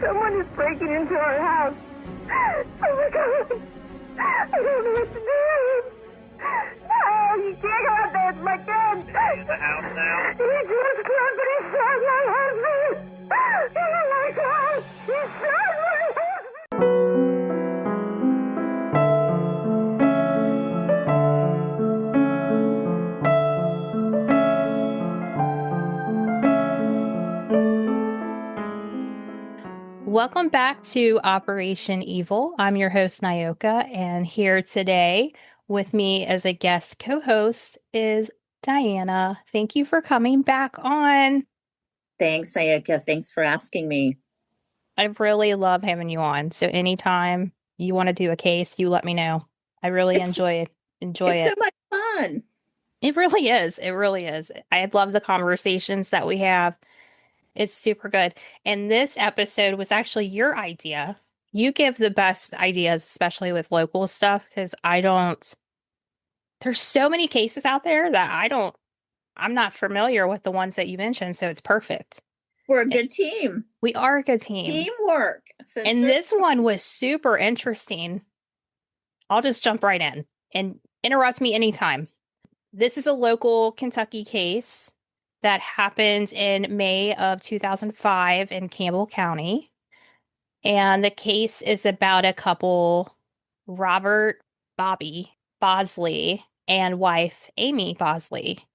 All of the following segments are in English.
Someone is breaking into our house. Oh my God. I don't know what to do. Oh, you can't go out there. It's my kid. In the house now? He just grabbed and he shot my husband. Oh my God. He shot my husband. Welcome back to Operation Evil. I'm your host, Nyoka, and here today with me as a guest co-host is Diana. Thank you for coming back on. Thanks, Nyoka. Thanks for asking me. I really love having you on. So anytime you want to do a case, you let me know. I really enjoy it. It's so much fun. It really is. It really is. I love the conversations that we have. It's super good. And this episode was actually your idea. You give the best ideas, especially with local stuff, because there's so many cases out there that I'm not familiar with the ones that you mentioned. So it's perfect. We're a good team. We are a good team. Teamwork. Sister. And this one was super interesting. I'll just jump right in and interrupt me anytime. This is a local Kentucky case that happened in May of 2005 in Campbell County. And the case is about a couple, Robert Bobby Bosley and wife Amy Bosley.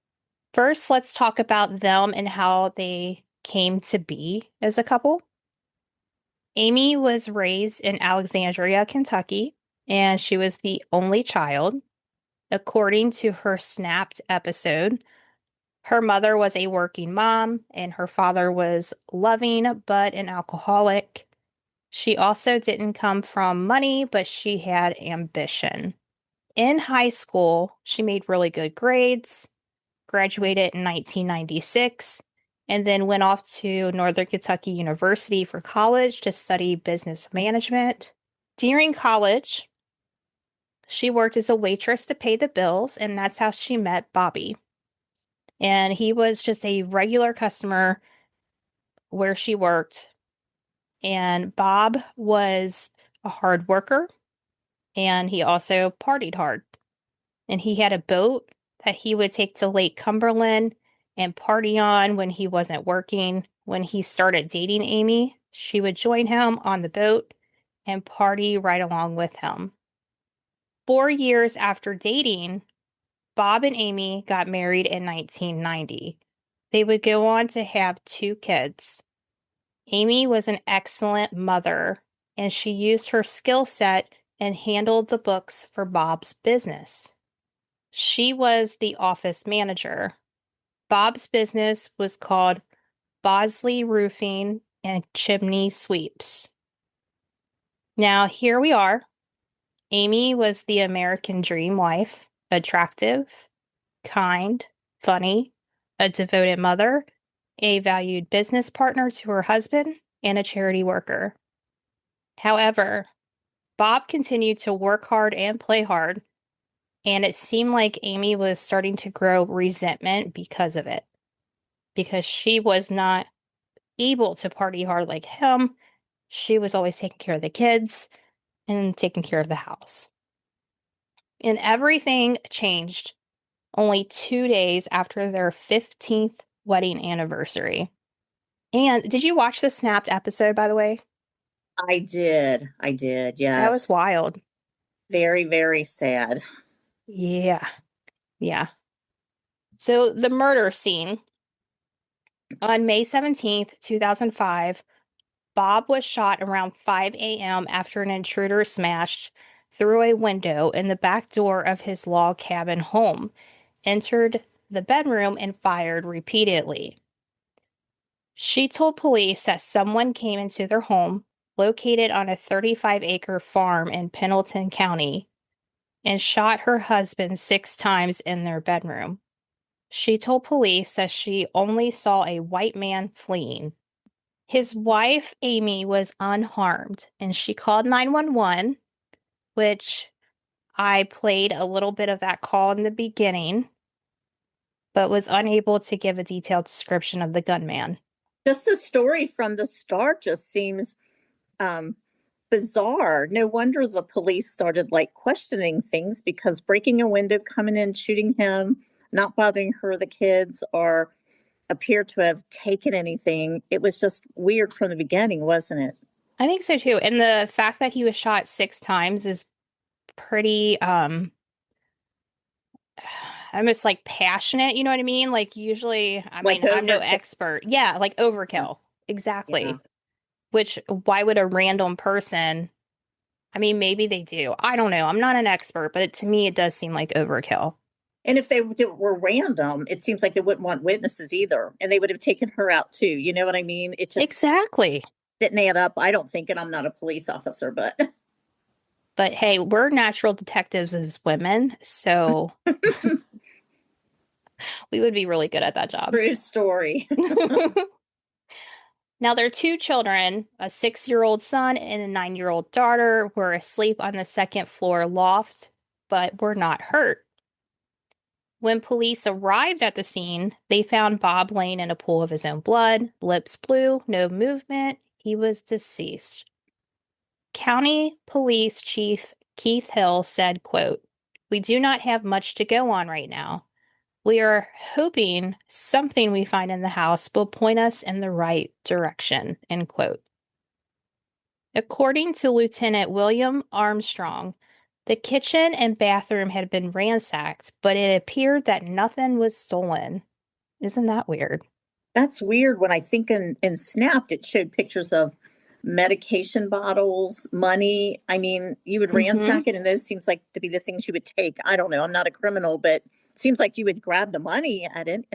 First, let's talk about them and how they came to be as a couple. Amy was raised in Alexandria, Kentucky, and she was the only child. According to her Snapped episode, her mother was a working mom, and her father was loving but an alcoholic. She also didn't come from money, but she had ambition. In high school, she made really good grades, graduated in 1996, and then went off to Northern Kentucky University for college to study business management. During college, she worked as a waitress to pay the bills, and that's how she met Bobby. And he was just a regular customer where she worked. And Bob was a hard worker, and he also partied hard. And he had a boat that he would take to Lake Cumberland and party on when he wasn't working. When he started dating Amy, she would join him on the boat and party right along with him. 4 years after dating, Bob and Amy got married in 1990. They would go on to have 2 kids. Amy was an excellent mother, and she used her skill set and handled the books for Bob's business. She was the office manager. Bob's business was called Bosley Roofing and Chimney Sweeps. Now, here we are. Amy was the American dream wife, attractive, kind, funny, a devoted mother, a valued business partner to her husband, and a charity worker. However, Bob continued to work hard and play hard, and it seemed like Amy was starting to grow resentment because of it, because she was not able to party hard like him. She was always taking care of the kids and taking care of the house. And everything changed only 2 days after their 15th wedding anniversary. And did you watch the Snapped episode, by the way? I did, yes. That was wild. Very, very sad. Yeah. So the murder scene. On May 17th, 2005, Bob was shot around 5 a.m. after an intruder smashed through a window in the back door of his log cabin home, entered the bedroom, and fired repeatedly. She told police that someone came into their home, located on a 35-acre farm in Pendleton County, and shot her husband 6 times in their bedroom. She told police that she only saw a white man fleeing. His wife, Amy, was unharmed, and she called 911, which I played a little bit of that call in the beginning, but was unable to give a detailed description of the gunman. Just the story from the start just seems bizarre. No wonder the police started like questioning things, because breaking a window, coming in, shooting him, not bothering her, the kids, or appear to have taken anything. It was just weird from the beginning, wasn't it? I think so too. And the fact that he was shot 6 times is pretty almost like passionate, you know what I mean? Like usually, I Like mean, I'm no overkill. expert. Yeah, like Yeah. overkill. Yeah. Exactly. Which why would a random person, I mean, maybe they do. I don't know. I'm not an expert, but to me it does seem like overkill. And if they were random, it seems like they wouldn't want witnesses either. And they would have taken her out too. You know what I mean? It just Exactly. didn't add up. I don't think, and I'm not a police officer, but But hey, we're natural detectives as women, so we would be really good at that job. true story. Now, their 2 children, a 6-year-old son and a 9-year-old daughter, were asleep on the second floor loft, but were not hurt. When police arrived at the scene, they found Bob laying in a pool of his own blood, lips blue, no movement. He was deceased. County Police Chief Keith Hill said, quote, "We do not have much to go on right now. We are hoping something we find in the house will point us in the right direction," end quote. According to Lieutenant William Armstrong, the kitchen and bathroom had been ransacked, but it appeared that nothing was stolen. Isn't that weird? That's weird. When I think in Snapped, it showed pictures of medication bottles, money. I mean, you would Mm-hmm. ransack it, and those seems like to be the things you would take. I don't know. I'm not a criminal, but it seems like you would grab the money at it.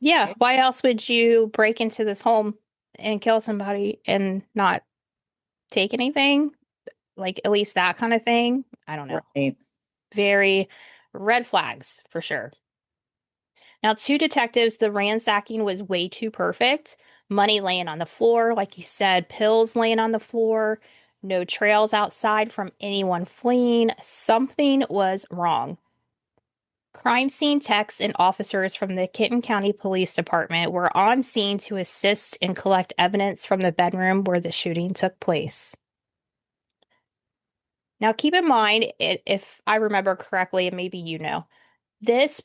Yeah, why else would you break into this home and kill somebody and not take anything? Like at least that kind of thing? I don't know. Right. Very red flags for sure. Now, to detectives, the ransacking was way too perfect. Money laying on the floor, like you said, pills laying on the floor, no trails outside from anyone fleeing. Something was wrong. Crime scene techs and officers from the Kenton County Police Department were on scene to assist and collect evidence from the bedroom where the shooting took place. Now, keep in mind, if I remember correctly, and maybe you know, this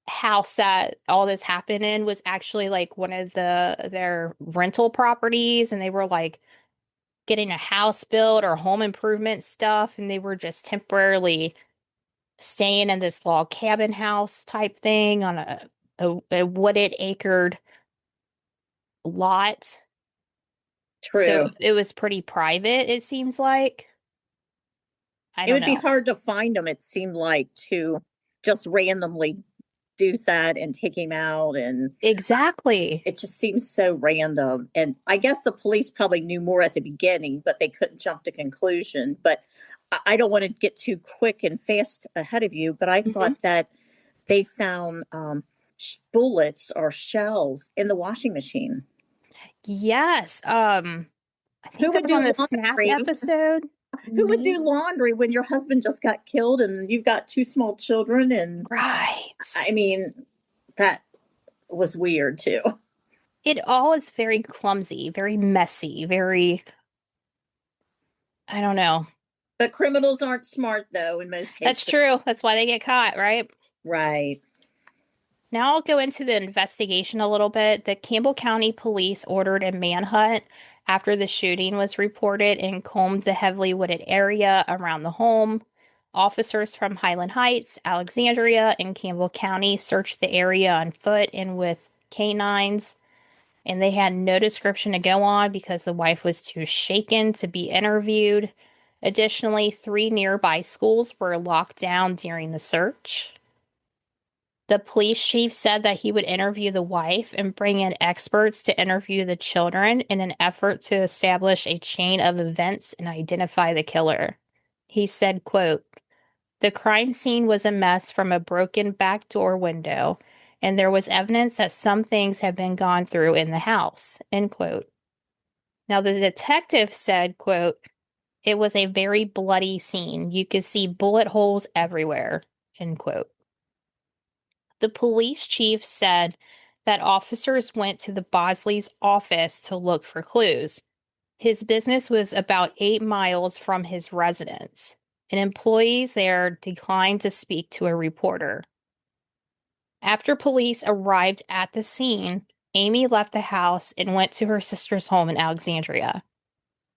house that all this happened in was actually like one of their rental properties, and they were like getting a house built or home improvement stuff, and they were just temporarily staying in this log cabin house type thing on a wooded acred lot. So True. it was pretty private, it seems like. I It don't would be know. hard to find them, it seemed like, to just randomly do that and take him out. And Exactly. it just seems so random. And I guess the police probably knew more at the beginning, but they couldn't jump to conclusion. But I don't want to get too quick and fast ahead of you, but I Hmm. thought that they found bullets or shells in the washing machine. Yes. I Who think that would was on do the Snapped laundry? episode. Who would do Maybe. laundry when your husband just got killed and you've got two small children? And I Right. mean, that was weird too. It all is very clumsy, very messy, very, I don't know. But criminals aren't smart, though, in most That's cases. true. That's why they get caught, right? Right. Now I'll go into the investigation a little bit. The Campbell County Police ordered a manhunt after the shooting was reported and combed the heavily wooded area around the home. Officers from Highland Heights, Alexandria, and Campbell County searched the area on foot and with canines, and they had no description to go on because the wife was too shaken to be interviewed. Additionally, 3 nearby schools were locked down during the search. The police chief said that he would interview the wife and bring in experts to interview the children in an effort to establish a chain of events and identify the killer. He said, quote, "The crime scene was a mess from a broken back door window, and there was evidence that some things had been gone through in the house," end quote. Now, the detective said, quote, "It was a very bloody scene. You could see bullet holes everywhere," end quote. The police chief said that officers went to the Bosley's office to look for clues. His business was about 8 miles from his residence, and employees there declined to speak to a reporter. After police arrived at the scene, Amy left the house and went to her sister's home in Alexandria.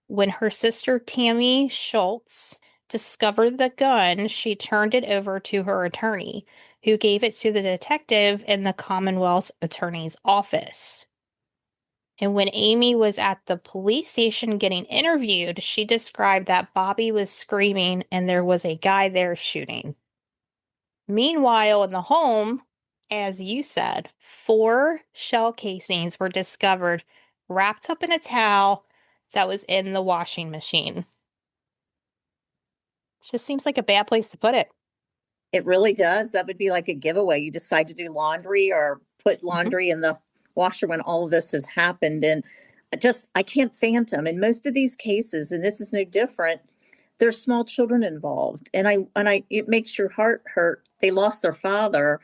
When her sister Tammy Schultz discovered the gun, she turned it over to her attorney, who gave it to the detective in the Commonwealth's attorney's office. And when Amy was at the police station getting interviewed, she described that Bobby was screaming and there was a guy there shooting. Meanwhile, in the home, as you said, 4 shell casings were discovered wrapped up in a towel that was in the washing machine. It just seems like a bad place to put it. It really does. That would be like a giveaway. You decide to do laundry or put laundry in the washer when all of this has happened. And I can't fathom. In most of these cases, and this is no different, there's small children involved. It makes your heart hurt. They lost their father,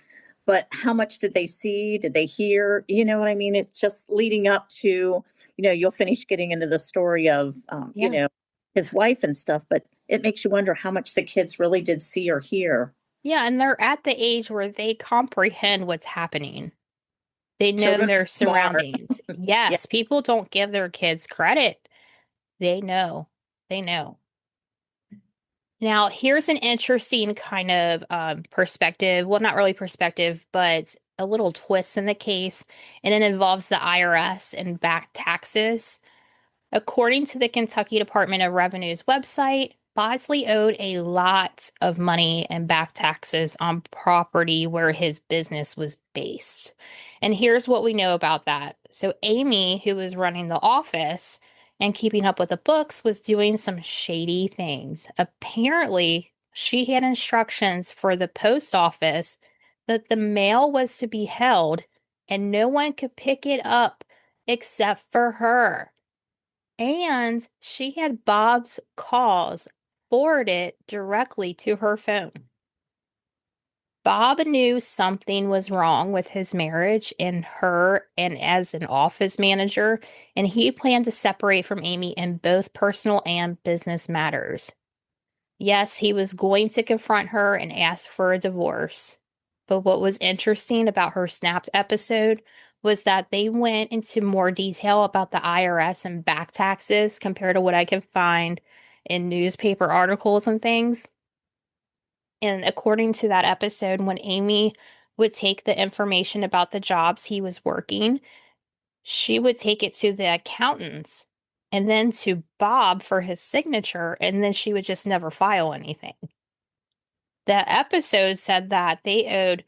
but how much did they see? Did they hear? You know what I mean? It's just leading up to, you'll finish getting into the story of, his wife and stuff, but it makes you wonder how much the kids really did see or hear. Yeah, and they're at the age where they comprehend what's happening. They know Children their are smart. surroundings. Yes, people don't give their kids credit. They know. They know. Now, here's an interesting kind of perspective. Well, not really perspective, but a little twist in the case, and it involves the IRS and back taxes. According to the Kentucky Department of Revenue's website, Bosley owed a lot of money and back taxes on property where his business was based. And here's what we know about that. So Amy, who was running the office and keeping up with the books, was doing some shady things. Apparently, she had instructions for the post office that the mail was to be held and no one could pick it up except for her. And she had Bob's calls forwarded directly to her phone. Bob knew something was wrong with his marriage and her and as an office manager, and he planned to separate from Amy in both personal and business matters. Yes, he was going to confront her and ask for a divorce. But what was interesting about her Snapped episode was that they went into more detail about the IRS and back taxes compared to what I can find in newspaper articles and things. And according to that episode, when Amy would take the information about the jobs he was working, she would take it to the accountants and then to Bob for his signature, and then she would just never file anything. The episode said that they owed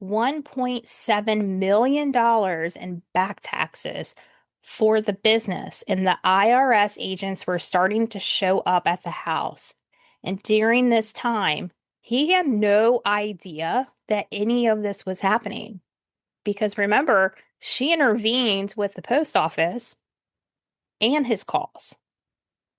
$1.7 million in back taxes for the business, and the IRS agents were starting to show up at the house. And during this time, he had no idea that any of this was happening. Because remember, she intervened with the post office and his calls.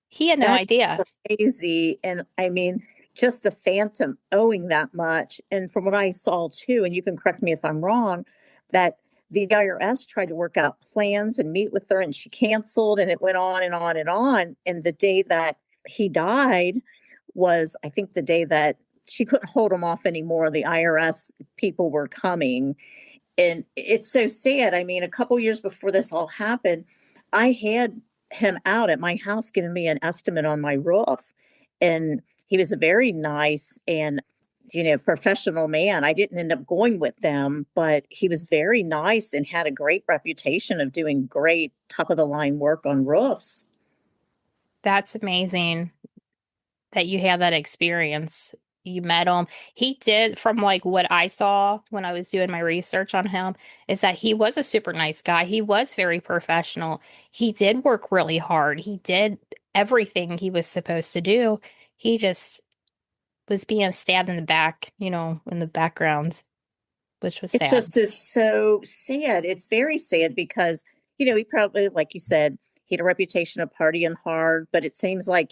He had no idea. Crazy. And I mean, just the phantom owing that much. And from what I saw too, and you can correct me if I'm wrong, that the IRS tried to work out plans and meet with her and she canceled, and it went on and on and on. And the day that he died was, I think, the day that she couldn't hold him off anymore. The IRS people were coming. And it's so sad. I mean, a couple years before this all happened, I had him out at my house giving me an estimate on my roof. And he was a very nice and, professional man. I didn't end up going with them, but he was very nice and had a great reputation of doing great top of the line work on roofs. That's amazing that you had that experience. You met him. He did, from like what I saw when I was doing my research on him, is that he was a super nice guy. He was very professional. He did work really hard. He did everything he was supposed to do. He just was being stabbed in the back, in the background, which was It's sad. just is so sad. It's very sad because, he probably, like you said, he had a reputation of partying hard, but it seems like,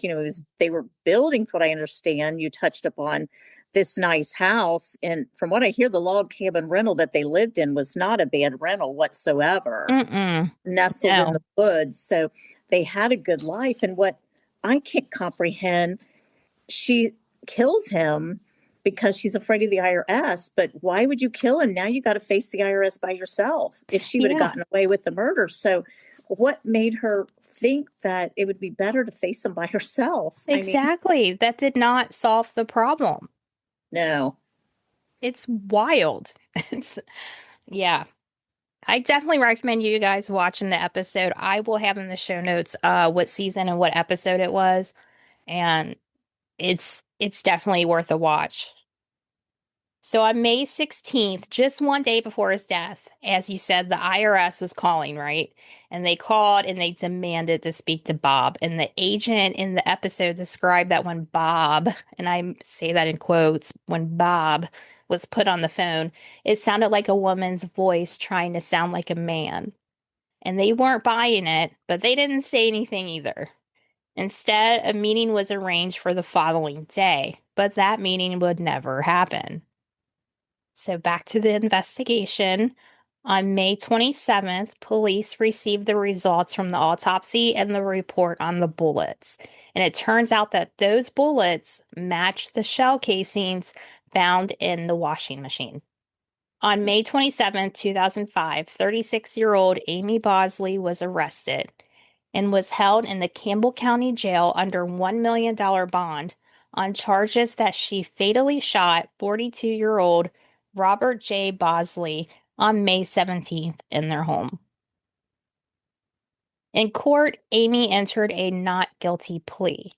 they were building, from what I understand, you touched upon this nice house. And from what I hear, the log cabin rental that they lived in was not a bad rental whatsoever, nestled in No. the woods. So they had a good life. And what I can't comprehend, she kills him because she's afraid of the IRS. But why would you kill him? Now you got to face the IRS by yourself if she would have Yeah. gotten away with the murder. So what made her think that it would be better to face him by herself? Exactly. That did not solve the problem. No. It's wild. Yeah. I definitely recommend you guys watching the episode. I will have in the show notes what season and what episode it was, and it's definitely worth a watch. So on May 16th, just one day before his death, as you said, the IRS was calling, right? And they called and they demanded to speak to Bob. And the agent in the episode described that when Bob, and I say that in quotes, when Bob was put on the phone, it sounded like a woman's voice trying to sound like a man. And they weren't buying it, but they didn't say anything either. Instead, a meeting was arranged for the following day, but that meeting would never happen. So back to the investigation. On May 27th, police received the results from the autopsy and the report on the bullets. And it turns out that those bullets matched the shell casings found in the washing machine. On May 27, 2005, 36-year-old Amy Bosley was arrested and was held in the Campbell County Jail under $1 million bond on charges that she fatally shot 42-year-old Robert J. Bosley on May 17th in their home. In court, Amy entered a not guilty plea,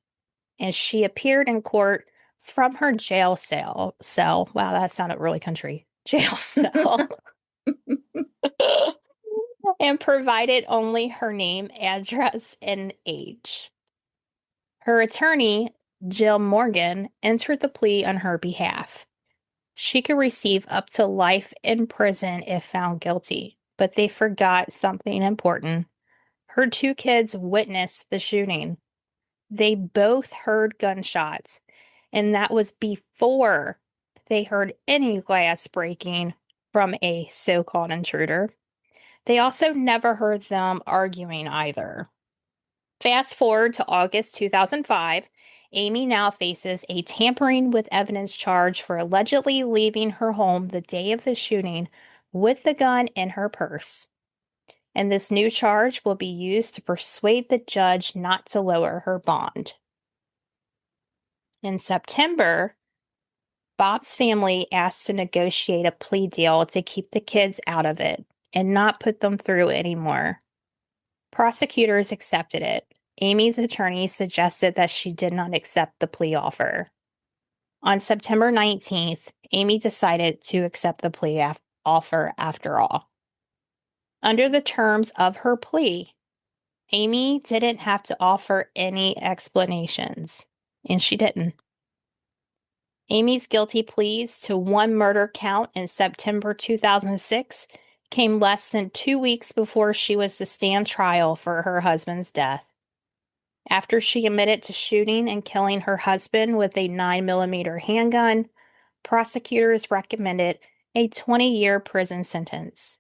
and she appeared in court from her jail cell. Wow, that sounded really country. Jail cell. And provided only her name, address, and age. Her attorney, Jill Morgan, entered the plea on her behalf. She could receive up to life in prison if found guilty, but they forgot something important. Her two kids witnessed the shooting. They both heard gunshots, and that was before they heard any glass breaking from a so-called intruder. They also never heard them arguing either. Fast forward to August 2005, Amy now faces a tampering with evidence charge for allegedly leaving her home the day of the shooting with the gun in her purse. And this new charge will be used to persuade the judge not to lower her bond. In September, Bob's family asked to negotiate a plea deal to keep the kids out of it and not put them through anymore. Prosecutors accepted it. Amy's attorney suggested that she did not accept the plea offer. On September 19th, Amy decided to accept the plea offer after all. Under the terms of her plea, Amy didn't have to offer any explanations, and she didn't. Amy's guilty pleas to one murder count in September 2006 came less than 2 weeks before she was to stand trial for her husband's death. After she admitted to shooting and killing her husband with a 9mm handgun, prosecutors recommended a 20-year prison sentence.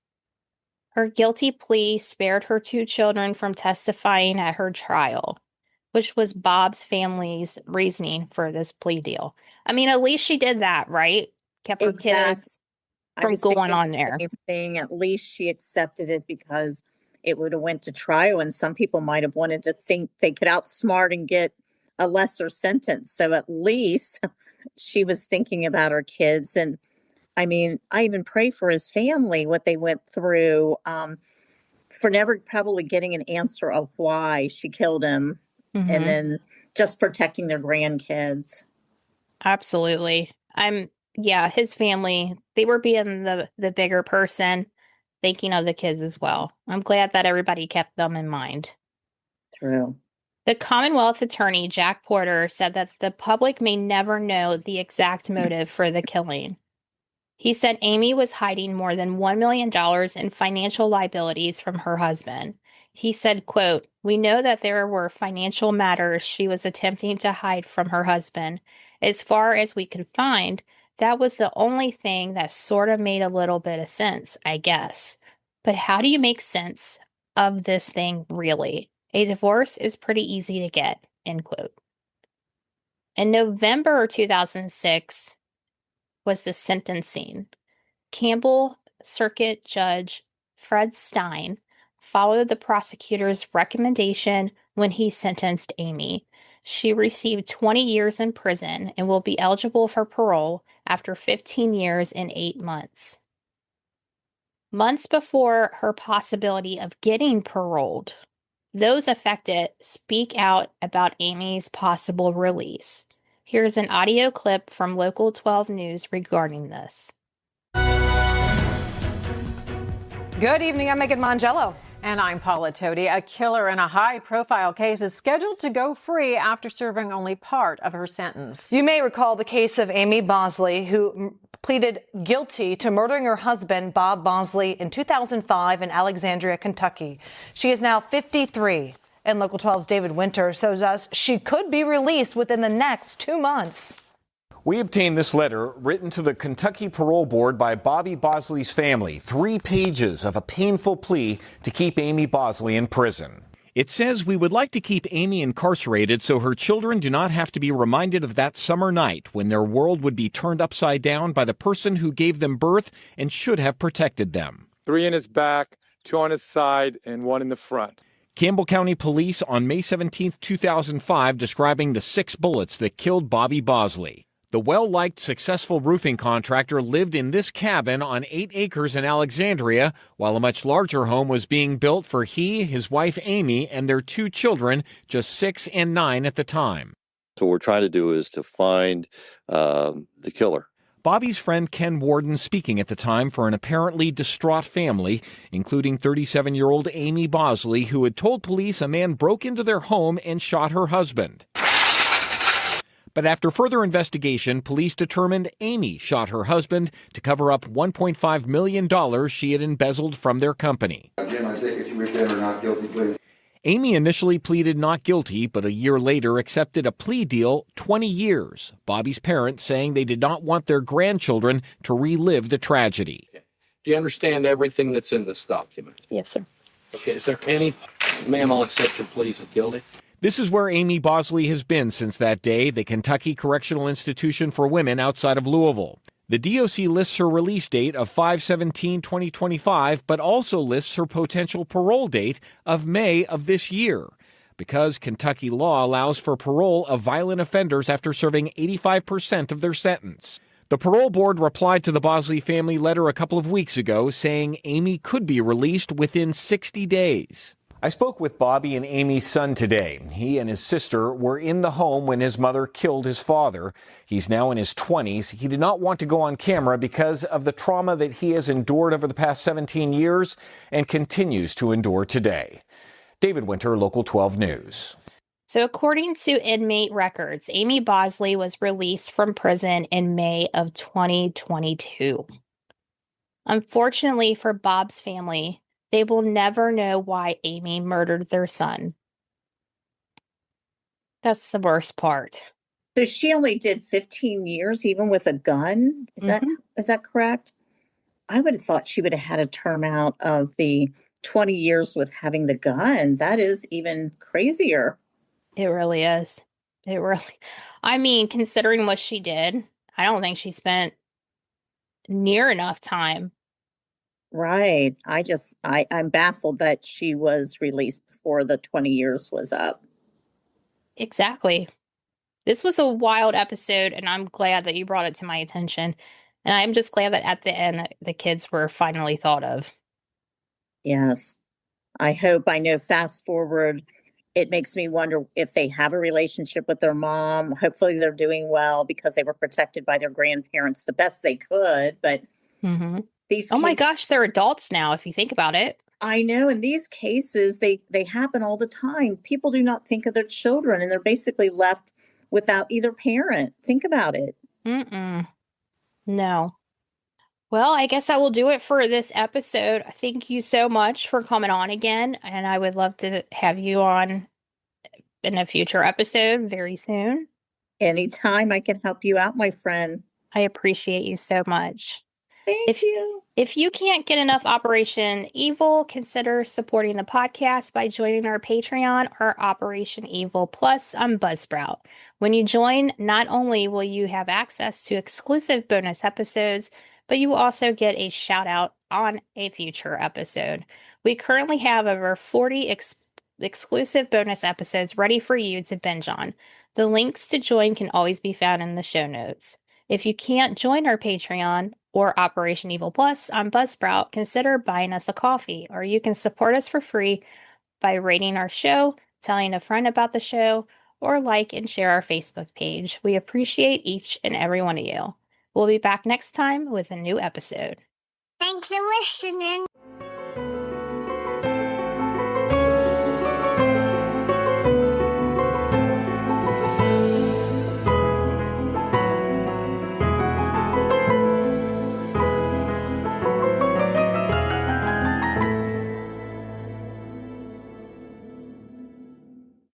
Her guilty plea spared her two children from testifying at her trial, which was Bob's family's reasoning for this plea deal. I mean, at least she did that, right? Kept her kids from going on there. Same thing. At least she accepted it because it would have went to trial, and some people might have wanted to think they could outsmart and get a lesser sentence. So at least she was thinking about her kids. And I mean, I even pray for his family, what they went through, for never probably getting an answer of why she killed him, and then just protecting their grandkids. Absolutely. Yeah, his family, they were being the bigger person, thinking of the kids as well. I'm glad that everybody kept them in mind. True. The Commonwealth Attorney, Jack Porter, said that the public may never know the exact motive for the killing. He said Amy was hiding more than $1 million in financial liabilities from her husband. He said, quote, "We know that there were financial matters she was attempting to hide from her husband, As far as we could find, that was the only thing that sort of made a little bit of sense, I guess. But how do you make sense of this thing, really? A divorce is pretty easy to get, end quote. In November 2006 was the sentencing. Campbell Circuit Judge Fred Stein followed the prosecutor's recommendation when he sentenced Amy. She received 20 years in prison and will be eligible for parole after 15 years and 8 months. Months before her possibility of getting paroled, those affected speak out about Amy's possible release. Here's an audio clip from Local 12 News regarding this. Good evening, I'm Megan Mongello. And I'm Paula Toti. A killer in a high-profile case is scheduled to go free after serving only part of her sentence. You may recall the case of Amy Bosley, who pleaded guilty to murdering her husband, Bob Bosley, in 2005 in Alexandria, Kentucky. She is now 53, and Local 12's David Winter shows us she could be released within the next 2 months. We obtained this letter written to the Kentucky Parole Board by Bobby Bosley's family. 3 pages of a painful plea to keep Amy Bosley in prison. It says, "We would like to keep Amy incarcerated so her children do not have to be reminded of that summer night when their world would be turned upside down by the person who gave them birth and should have protected them." 3 in his back, 2 on his side, and 1 in the front. Campbell County Police on May 17, 2005, describing the 6 bullets that killed Bobby Bosley. The well-liked, successful roofing contractor lived in this cabin on 8 acres in Alexandria, while a much larger home was being built for he, his wife Amy, and their 2 children, just 6 and 9 at the time. So what we're trying to do is to find the killer. Bobby's friend Ken Warden speaking at the time for an apparently distraught family, including 37-year-old Amy Bosley, who had told police a man broke into their home and shot her husband. But after further investigation, police determined Amy shot her husband to cover up $1.5 million she had embezzled from their company. Again, I take it you were not guilty, please. Amy initially pleaded not guilty, but a year later accepted a plea deal, 20 years. Bobby's parents saying they did not want their grandchildren to relive the tragedy. Do you understand everything that's in this document? Yes, sir. Okay, is there any, ma'am, I'll accept your pleas of guilty. This is where Amy Bosley has been since that day, the Kentucky Correctional Institution for Women outside of Louisville. The DOC lists her release date of 5/17/2025, but also lists her potential parole date of May of this year, because Kentucky law allows for parole of violent offenders after serving 85% of their sentence. The parole board replied to the Bosley family letter a couple of weeks ago, saying Amy could be released within 60 days. I spoke with Bobby and Amy's son today. He and his sister were in the home when his mother killed his father. He's now in his 20s. He did not want to go on camera because of the trauma that he has endured over the past 17 years and continues to endure today. David Winter, Local 12 News. So according to inmate records, Amy Bosley was released from prison in May of 2022. Unfortunately for Bob's family, they will never know why Amy murdered their son. That's the worst part. So she only did 15 years, even with a gun. Is that correct? I would have thought she would have had a term out of the 20 years with having the gun. That is even crazier. It really is. I mean, considering what she did, I don't think she spent near enough time. Right. I'm baffled that she was released before the 20 years was up. Exactly. This was a wild episode, and I'm glad that you brought it to my attention. And I'm just glad that at the end, the kids were finally thought of. Yes. I know fast forward, it makes me wonder if they have a relationship with their mom. Hopefully they're doing well because they were protected by their grandparents the best they could. But oh my gosh, they're adults now, if you think about it. I know. In these cases, they happen all the time. People do not think of their children, and they're basically left without either parent. Think about it. No. Well, I guess that will do it for this episode. Thank you so much for coming on again, and I would love to have you on in a future episode very soon. Anytime I can help you out, my friend. I appreciate you so much. Thank you. If you can't get enough Operation Evil, consider supporting the podcast by joining our Patreon or Operation Evil Plus on Buzzsprout. When you join, not only will you have access to exclusive bonus episodes, but you will also get a shout out on a future episode. We currently have over 40 exclusive bonus episodes ready for you to binge on. The links to join can always be found in the show notes. If you can't join our Patreon or Operation Evil Plus on Buzzsprout, consider buying us a coffee, or you can support us for free by rating our show, telling a friend about the show, or like and share our Facebook page. We appreciate each and every one of you. We'll be back next time with a new episode. Thanks for listening.